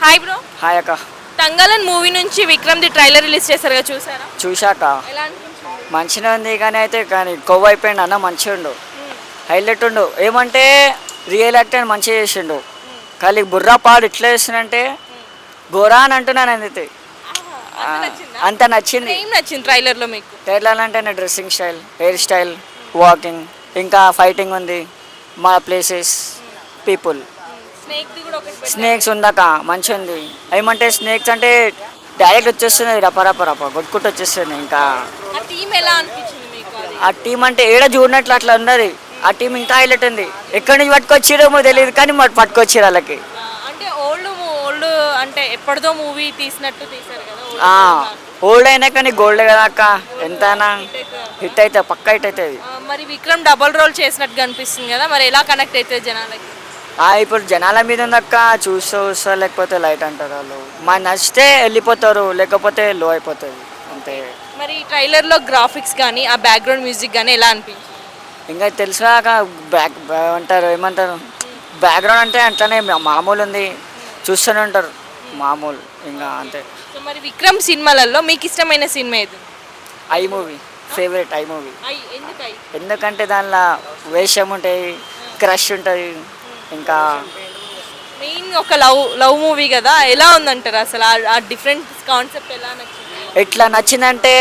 Hi bro. Hi అక్క. Thangalaan movie నుంచి Vikram the trailer release చేశారు కదా, చూసారా? చూశాక ఎలా అనిపించింది? మంచిగా ఉంది కానీ కొవ్వు అయిపోయిండు అన్న. మంచిగా ఉండు, హైలైట్ ఉండు. ఏమంటే రియల్ యాక్టర్ మంచిగా చేసిండు. కానీ బుర్రా పాడు ఇట్లా చేస్తుందంటే గోరా అని అంటున్నాను. అయితే అంత నచ్చింది. ఏం నచ్చింది ట్రైలర్ లో మీకు? ట్రైలర్ అంటే నా dressing style, hair style, walking, ఇంకా ఫైటింగ్ ఉంది, మా ప్లేసెస్, పీపుల్. స్నేక్స్ ఉందాక మంచిగా ఉంది. ఏమంటే స్నేక్స్ అంటే డైరెక్ట్ వచ్చేస్తుంది, రప కొట్టుకుంటూ వచ్చేస్తుంది. ఇంకా ఆ టీమ్ ఎలా అనిపించింది మీకు? ఆ టీం అంటే ఏడ చూడనట్లు అట్లా ఉన్నది. ఆ టీం ఇంకా హైలైట్ ఉంది. ఎక్కడి నుంచి పట్టుకొచ్చిరేమో తెలియదు కానీ మరి పట్టుకొచ్చిరు వాళ్ళకి. అంటే ఓల్డ్ అంటే ఎప్పటిదో మూవీ తీసినట్టు తీసారు కదా. ఓల్డ్ అయినా కానీ గోల్డ్ కదా అక్క. ఎంతైనా హిట్ అయితే పక్కా హిట్ అవుతుంది. మరి విక్రమ్ డబుల్ రోల్ చేసినట్టు కనిపిస్తుంది కదా, మరి ఎలా కనెక్ట్ అవుతుంది జనాలకి? ఇప్పుడు జనాల మీద ఉందక్క. చూస్తా లేకపోతే లైట్ అంటారు వాళ్ళు. మా నచ్చితే వెళ్ళిపోతారు, లేకపోతే లో అయిపోతుంది అంతే. మరి ట్రైలర్ లో గ్రాఫిక్స్ కానీ ఆ బ్యాక్గ్రౌండ్ మ్యూజిక్ కానీ ఎలా అనిపించింది? ఇంకా తెలుసాక ఏమంటారు బ్యాక్గ్రౌండ్ అంటే అట్లనే మామూలు ఉంది, చూస్తూనే ఉంటారు మామూలు. ఇంకా అంతే. సో మరి విక్రమ్ సినిమాలలో మీకు ఇష్టమైన సినిమా ఏది? I movie favourite. I movie ఎందుకు? ఎందుకంటే దానిలో వేషం ఉంటుంది, క్రష్ ఉంటుంది. ఇంకా మెయిన్ ఒక లవ్ మూవీ కదా, ఎలా ఉందంటారు అసలు? ఆ డిఫరెంట్ కాన్సెప్ట్ ఎలా నచ్చింది? ఎట్లా నచ్చిందంటే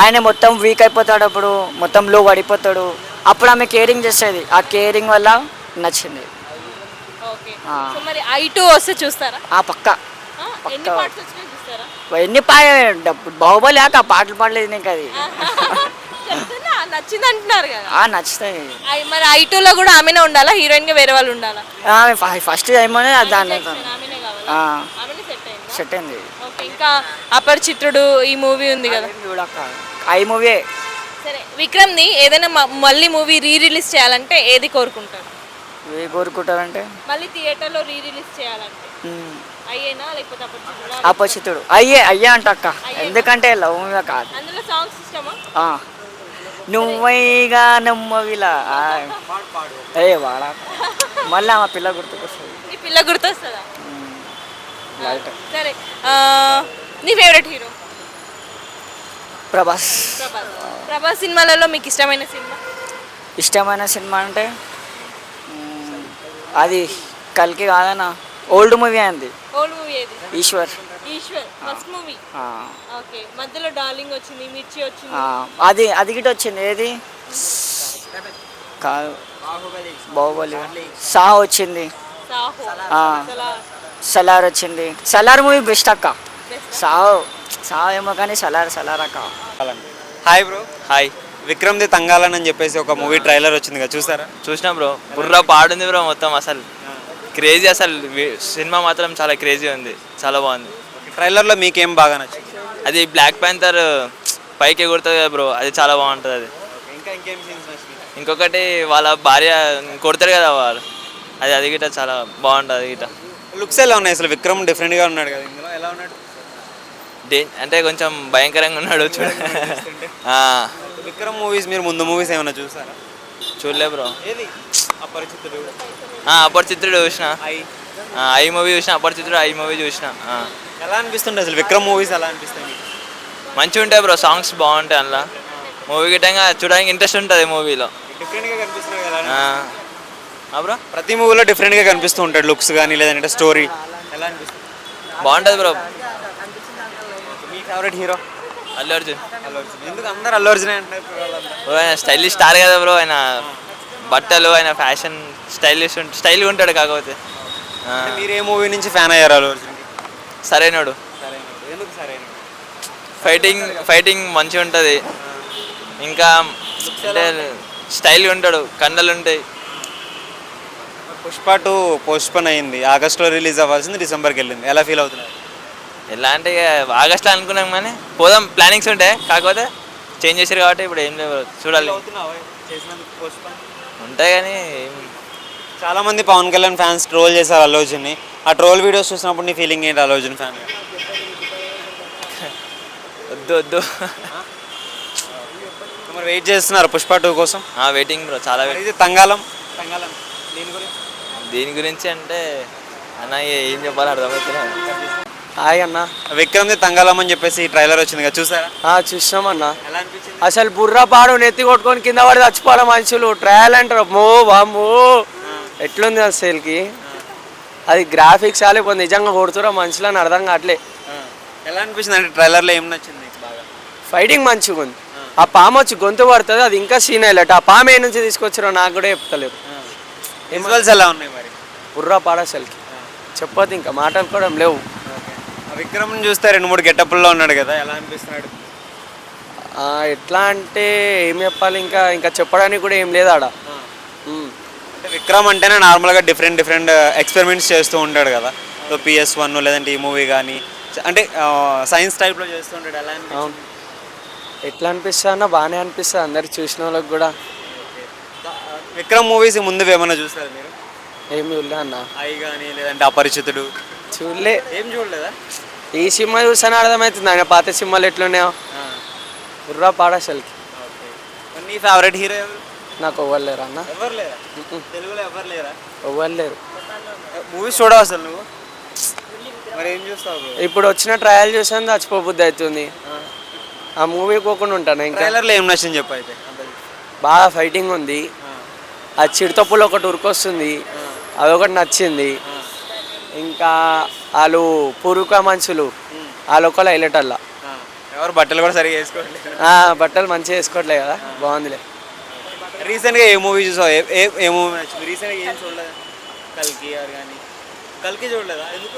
ఆయన మొత్తం వీక్ అయిపోతాడు, అప్పుడు మొత్తం లో పడిపోతాడు, అప్పుడు ఆమె కేరింగ్ చేస్తుంది. ఆ కేరింగ్ వల్ల నచ్చింది. ఓకే. సో మరి I2 వస్తే చూస్తారా? పక్క ఎన్ని పార్ట్స్ వచ్చినా చూస్తారా? ఎన్ని బాహుబలి ఆ పాటలు పాడలేదు నీకు అది. నచ్చింది అంటున్నారు కదా. నచ్చుతాయి. మరి I2 లో కూడా ఆమెనే ఉండాలా, హీరోయిన్ గా వేరే వాళ్ళు ఉండాలా? ఫస్ట్ ఏమో దాన్ని సెట్ అయింది. ఓకే. ఇంకా అపరిచితుడు ఈ మూవీ ఉంది కదా, ఐ మూవీ. సరే, విక్రమ్ ని ఏదైనా మళ్ళీ మూవీ రిలీజ్ చేయాలంటే ఏది కోరుకుంటారు? కోరుకుంటారంటే మళ్ళీ థియేటర్ లో రిలీజ్ చేయాలంటే అయ్యేనా లేకపోతే అపరిచితుడు? అయ్యే అంట అక్క. ఎందుకంటే లవ్ మూవీ కాదు. అందులో సాంగ్స్ ఇష్టమా? నువ్వైగా నమ్మవిలా వాడా మళ్ళీ మా పిల్ల గుర్తుకొస్తుంది. ఈ పిల్ల గుర్తొస్తుందా? సరే, నీ ఫేవరెట్ హీరో? ప్రభాస్. ప్రభాస్ సినిమాలలో మీకు ఇష్టమైన సినిమా? ఇష్టమైన సినిమా అంటే అది కల్కి కాదన్నా, ఓల్డ్ మూవీ అయింది. ఓల్డ్ మూవీ ఏది? ఈశ్వర్. First movie. ఓకే. మధ్యలో డార్లింగ్ వచ్చింది, మిర్చి వచ్చింది. అది గిట్ వచ్చింది. ఏది కాదు, బాహుబలి. సాహో వచ్చింది. సలార్ వచ్చింది. సలార్ మూవీ బెస్ట్ అక్క. సాహో ఏమో కానీ సలార్ అక్క. Hi bro. Hi. Vikram the Thangalaan అని చెప్పేసి ఒక మూవీ ట్రైలర్ వచ్చింది కదా, చూసారా? చూసినా బ్రో. బుర్రా పాడుంది బ్రో మొత్తం. అసలు క్రేజీ. అసలు సినిమా మాత్రం చాలా క్రేజీ ఉంది, చాలా బాగుంది. ట్రైలర్లో మీకేం బాగా నచ్చింది? అది బ్లాక్ ప్యాంథర్ పైకి ఎగురుతుంది కదా బ్రో, అది చాలా బాగుంటుంది. అది ఇంకా ఇంకేం సీన్స్ నచ్చింది? ఇంకొకటి వాళ్ళ భార్య కొడతారు కదా వాళ్ళు, అది గిట్ట చాలా బాగుంటుంది. అది గిట్ట లుక్స్ ఎలా ఉన్నాయి అసలు? విక్రమ్ డిఫరెంట్గా ఉన్నాడు కదా, ఇందులో ఎలా ఉన్నాడు? అంటే కొంచెం భయంకరంగా ఉన్నాడు చూడ. విక్రమ్ మూవీస్ మీరు ముందు మూవీస్ ఏమైనా చూసారా? చూడలే బ్రో. ఏది? అపరిచితుడు. అపరిచితుడు చూసిన. ఐ మూవీ చూసిన. అపరిచితుడు ఐ మూవీ చూసిన. ఎలా అనిపిస్తుంది అసలు విక్రమ్ మూవీస్? ఎలా అనిపిస్తాయి? మంచిగా ఉంటాయి బ్రో, సాంగ్స్ బాగుంటాయి అందులో. మూవీ గిట్టంగా చూడడానికి ఇంట్రెస్ట్ ఉంటుంది మూవీలో. డిఫరెంట్గా కనిపిస్తున్నాయి కదా బ్రో? ప్రతి మూవీలో డిఫరెంట్గా కనిపిస్తూ ఉంటాడు, లుక్స్ కానీ లేదంటే స్టోరీ. ఎలా అనిపిస్తుంది? బాగుంటుంది బ్రో. మీ ఫేవరెట్ హీరో? అల్లు అర్జున్. ఎందుకు అందరు అల్లు అర్జునే అంటారు? బ్రో ఆయన స్టైలిష్ స్టార్ కదా బ్రో. ఆయన బట్టలు, ఆయన ఫ్యాషన్ స్టైల్గా ఉంటాడు. కాకపోతే మీరు ఏ మూవీ నుంచి ఫ్యాన్ అయ్యారు అల్లు అర్జున్? సరైనోడు. ఎందుకు సరైనోడు? ఫైటింగ్ మంచిగా ఉంటుంది. ఇంకా అంటే స్టైల్గా ఉంటాడు, కండలు ఉంటాయి. పుష్ప 2 పోస్ట్పోన్ అయింది. ఆగస్టులో రిలీజ్ అవ్వాల్సింది డిసెంబర్కి వెళ్ళింది. ఎలా ఫీల్ అవుతున్నారు? ఎలా అంటే ఆగస్ట్లో అనుకున్నాం కానీ పోదాం ప్లానింగ్స్ ఉంటాయి, కాకపోతే చేంజ్ చేశారు కాబట్టి ఇప్పుడు ఏం లేవు, చూడాలి. ఉంటాయి కానీ చాలామంది పవన్ కళ్యాణ్ ఫ్యాన్స్ ట్రోల్ చేశారు అల్లు అర్జున్ని. ఆ ట్రోల్ వీడియోస్ చూసినప్పుడు నీ ఫీలింగ్ ఏంటి అల్లు అర్జున్ ఫ్యాన్? వద్దు. మరి వెయిట్ చేస్తున్నారు పుష్ప 2 కోసం? వెయిటింగ్ బ్రో, చాలా ఇది తంగాలం దీని గురించి దీని గురించి అంటే అన్న ఏం చెప్పాలి అర్థమవుతుంది. హాయ్ అన్న. విక్రమ్ది తంగాళం అని చెప్పేసి ట్రైలర్ వచ్చింది కదా, చూసారా? చూసినామన్నా. ఎలా అనిపించింది? అసలు బుర్రపాడు నెత్తి కొట్టుకొని కింద పడి చచ్చిపోవాలి మనుషులు. ట్రయల్ అంటారు మో బామ్మో. ఎట్లుంది అసలుకి అది గ్రాఫిక్స్ లేకపోతే నిజంగా కొడుతురా మనుషులని అర్థం కావట్లే. ఎలా అనిపించింది అంటే ట్రైలర్లో ఏం నచ్చింది నీకు బాగా? ఫైటింగ్ మంచిగా ఉంది. ఆ పాము వచ్చి గొంతు పడుతుంది, అది ఇంకా సీన్ అయ్యలట. ఆ పాము ఏ నుంచి తీసుకొచ్చారో నాకు కూడా చెప్తలేదు. విజువల్స్ ఎలా ఉన్నాయి మరి? బుర్రపాడు అసలుకి చెప్పొద్దు, ఇంకా మాటలు కూడా లేవు. విక్రమ్ చూస్తే 2-3 గెటప్ల్లో ఉన్నాడు కదా, ఎలా అనిపిస్తున్నాడు? ఎట్లా అంటే ఏం చెప్పాలి, ఇంకా ఇంకా చెప్పడానికి కూడా ఏం లేదు ఆడ. అంటే విక్రమ్ అంటేనే నార్మల్గా డిఫరెంట్ ఎక్స్పెరిమెంట్స్ చేస్తూ ఉంటాడు కదా. సో PS1 లేదంటే ఈ మూవీ కానీ అంటే సైన్స్ టైప్లో చేస్తూ ఉంటాడు. ఎలా అవును, ఎట్లా అనిపిస్తుంది అన్న, బాగానే అనిపిస్తుంది అందరు చూసిన వాళ్ళకి కూడా. విక్రమ్ మూవీస్ ముందు ఏమన్నా చూస్తారు మీరు? ఏమి చూడలే అన్న. ఐ కానీ లేదంటే అపరిచితుడు చూడలే. ఏం చూడలేదా? ఈ సినిమా చూసానే అర్థమవుతుంది ఆయన పాత సినిమాలు ఎట్లున్నాయో. బుర్రా పాడ అసలుకి. నీ ఫేవరెట్ హీరో ఎవరు? నాకు ఎవ్వలేరు అన్న. ఎవరు లేరా? తెలుగులో ఎవరు లేరా? ఎవ్వలేరు. మూవీస్ చూడవు అసలు నువ్వు? మరి ఏం చూస్తావు? ఇప్పుడు వచ్చిన ట్రయల్ చూసాను చచ్చిపోబుద్ది అవుతుంది. ఆ మూవీ పోకుండా ఉంటాను. ఇంకా ట్రైలర్లో ఏం నచ్చింది చెప్పు అయితే. బాగా ఫైటింగ్ ఉంది. ఆ చిరుతప్పులు ఒకటి ఉరికొస్తుంది, అదొకటి నచ్చింది. ఇంకా వాళ్ళు పూర్వక మనుషులు వాళ్ళు ఒకళ్ళు హైలైటల్లా. ఎవరు బట్టలు కూడా సరిగా వేసుకోవట్లేదు. బట్టలు మంచిగా వేసుకోవట్లే కదా, బాగుందిలే. రీసెంట్గా ఏ మూవీ చూసావు? ఏ మూవీ నచ్చింది? రీసెంట్గా ఏం చూడలేదు? కల్కి కానీ కల్కి చూడలేదా? ఎందుకు?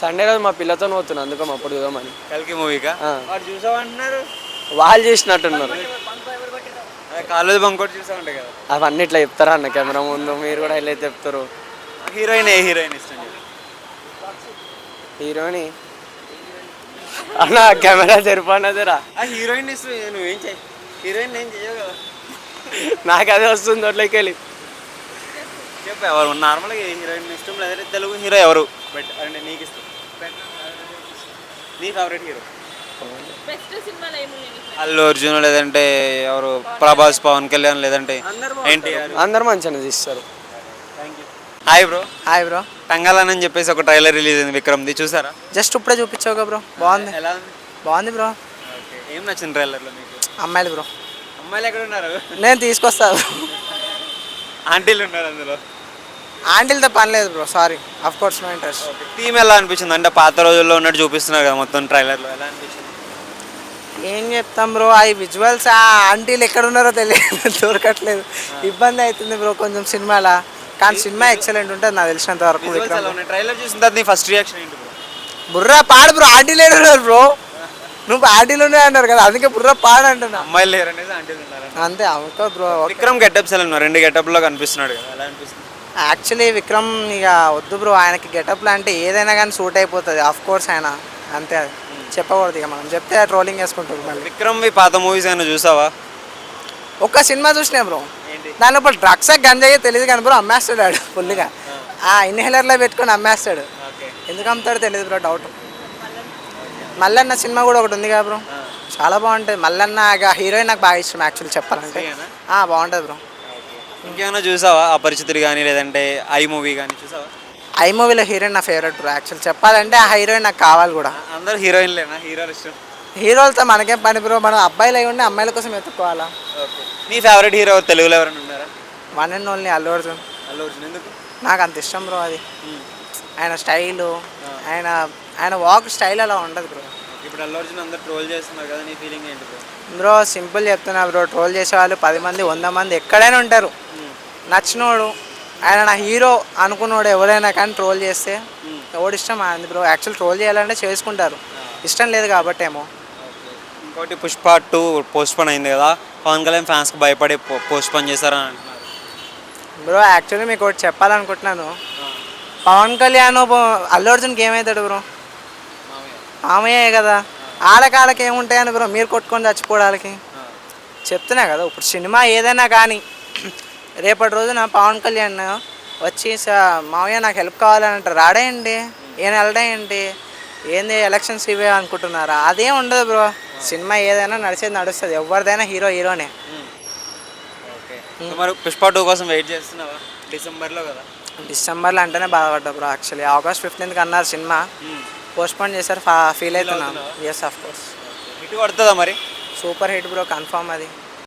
సండే రోజు మా పిల్లతో పోతున్నాను, అందుకో అప్పుడు చూద్దామని. కల్కి మూవీకా? వాడు చూసావు అంటున్నారు. వాళ్ళు చేసినట్టున్నారు. కాలేజ్ బంకోటి చూసా ఉంటాయి కదా. అవన్నీ ఇట్లా చెప్తారా అన్న కెమెరా ముందు? మీరు కూడా ఇలా చెప్తారు. హీరోయిన్ ఏ హీరోయిన్ ఇష్టం? హీరోని అన్న కెమెరా తెరపన్నదిరా. ఆ హీరోయిన్ ఇష్టం నువ్వేం చేయి, హీరోయిన్ ఏం చేయవు కదా. నాకు అదే వస్తుంది అట్లకి వెళ్ళి. చెప్పు ఎవరు నార్మల్గా ఏ హీరోయిన్ ఇష్టం, లేదంటే తెలుగు హీరో ఎవరు బట్ అంటే నీకు ఇష్టం? నీ ఫేవరెట్ హీరో? అల్లు అర్జున్ లేదంటే ఎవరు? ప్రభాస్, పవన్ కళ్యాణ్ లేదంటే ఎన్టీఆర్? అందరు మంచిగా తీస్తారు. Hi bro. Hi bro. Thangalaan అని చెప్పేసి ఒక ట్రైలర్ రిలీజ్ అయింది విక్రమ్ది, చూసారా? జస్ట్ ఇప్పుడే చూపించావుగా బ్రో, బాగుంది. ఎలా ఉంది? బాగుంది బ్రో. ఓకే, ఏం నచ్చింది ట్రైలర్లో మీకు? అమ్మాయిలు బ్రో. అమ్మాయిలు ఎక్కడ ఉన్నారు? నేను తీసుకొస్తాను. ఆంటీలు ఉన్నారు అందులో. ఆంటీలతో పని లేదు bro, sorry, of course no interest. Theme ఎలా అనిపించింది? అంటే పాత రోజుల్లో ఉన్నట్టు చూపిస్తున్నారు కదా మొత్తం ట్రైలర్లో, ఎలా అనిపించింది? ఏం చెప్తాం బ్రో, ఆ విజువల్స్ ఆ ఆంటీలు ఎక్కడ ఉన్నారో తెలియదు, దొరకట్లేదు, ఇబ్బంది అవుతుంది బ్రో కొంచెం సినిమాలో. కానీ సినిమా ఎక్సలెంట్ ఉంటుంది నాకు తెలిసినంత వరకు. ట్రైలర్ చూసిన తర్వాత నీ ఫస్ట్ రియాక్షన్ ఏంటి బ్రో? బుర్రా పాడు బ్రో, ఆంటీలు ఉన్నారు బ్రో. నువ్వు ఆంటీలు ఉన్నాయి అన్నారు కదా, అందుకే బుర్రా పాడు అంటున్నా. అమ్మాయిలు లేరు అనేది ఆంటీలు ఉన్నారు అంతే అవుతా బ్రో. విక్రమ్ గెటప్స్ ఎలా ఉన్నారు? 2 గెటప్లో కనిపిస్తున్నాడు కదా, ఎలా అనిపిస్తుంది? యాక్చువల్లీ విక్రమ్ ఇక వద్దు బ్రో, ఆయనకి గెటప్లు అంటే ఏదైనా కానీ సూట్ అయిపోతుంది, ఆఫ్ కోర్స్ ఆయన అంతే. అది చెప్పకూడదు ఇక, మనం చెప్తే ట్రోలింగ్ వేసుకుంటారు మళ్ళీ. విక్రమ్ పాత మూవీస్ అయినా చూసావా? ఒక్క సినిమా చూసినా బ్రో, దాని లోపల డ్రగ్స్ గంజాయో తెలియదు కానీ బ్రో అమ్మేస్తాడు ఫుల్గా. ఇన్హేలర్లో పెట్టుకొని అమ్మేస్తాడు. ఎందుకు అమ్ముతాడో తెలియదు బ్రో, డౌట్. మల్లన్న సినిమా కూడా ఒకటి ఉంది కదా బ్రో, చాలా బాగుంటుంది. మల్లన్న హీరోయిన్ నాకు బాగా ఇష్టం యాక్చువల్లీ చెప్పాలంటే. బాగుంటుంది బ్రో. ఇంకేమైనా చూసావా? అపరిచితుడు కానీ లేదంటే ఐ మూవీ కానీ చూసావా? ఐ మూవీలో హీరోయిన్ నా ఫేవరెట్ బ్రో. యాక్చువల్ చెప్పాలంటే ఆ హీరోయిన్ నాకు కావాలి కూడా. అందరు హీరోయిన్లేనా? హీరోలు ఇష్టం? హీరోలతో మనకేం పని బ్రో, మనం అబ్బాయిలు అయి ఉండి అమ్మాయిల కోసం ఎత్తుకోవాలా. నీ ఫేవరెట్ హీరో తెలుగులో ఎవరైనా ఉన్నారా? One and only Allu Arjun. Allu Arjun ఎందుకు? నాకు అంత ఇష్టం బ్రో అది. ఆయన స్టైలు, ఆయన వాక్ స్టైల్ అలా ఉండదు బ్రో. ఇప్పుడు అల్లు అర్జున్ అందరు ట్రోల్ చేస్తున్నారు కదా, నీ ఫీలింగ్ ఏంటి బ్రో? బ్రో సింపుల్ చెప్తున్నా బ్రో, ట్రోల్ చేసే వాళ్ళు 10 మంది 100 మంది ఎక్కడైనా ఉంటారు. నచ్చినోడు, ఆయన నా హీరో అనుకున్నోడు ఎవరైనా కానీ ట్రోల్ చేస్తే ఎవడు ఇష్టం అంది బ్రో. యాక్చువల్ ట్రోల్ చేయాలంటే చేసుకుంటారు, ఇష్టం లేదు కాబట్టి ఏమో. ఇంకోటి పుష్ప 2 పోస్ట్పోన్ అయింది కదా, పవన్ కళ్యాణ్ ఫ్యాన్స్కి భయపడి పోస్ట్పోన్ చేశారని అంటున్నారు బ్రో. యాక్చువల్లీ మీకు ఒకటి చెప్పాలనుకుంటున్నాను, పవన్ కళ్యాణ్ అల్లు అర్జున్కి ఏమవుతాడు బ్రో? మామయ్యే కదా. ఆడకాళ్ళకి ఏముంటాయని బ్రో మీరు కొట్టుకొని చచ్చిపోవడానికి చెప్తున్నా కదా. ఇప్పుడు సినిమా ఏదైనా కానీ రేపటి రోజున పవన్ కళ్యాణ్ వచ్చి మామయ్య నాకు హెల్ప్ కావాలని అంటారు, రాడేయండి, ఏం వెళ్ళడేయండి, ఏంది ఎలక్షన్స్ ఇవే అనుకుంటున్నారా? అదేం ఉండదు బ్రో. సినిమా ఏదైనా నడిచేది నడుస్తుంది, ఎవరిదైనా హీరోనే. మరి పుష్ప 2 కోసం వెయిట్ చేస్తున్నావా? డిసెంబర్లో కదా. డిసెంబర్లో అంటేనే బాధపడ్డా బ్రో. యాక్చువల్లీ ఆగస్ట్ 15th అన్నారు సినిమా, పోస్ట్పోన్ చేశారు. ఫీల్ అవుతున్నాం. Yes of course. హిట్ కొడుతుందా మరి? సూపర్ హిట్ బ్రో, కన్ఫర్మ్ అది.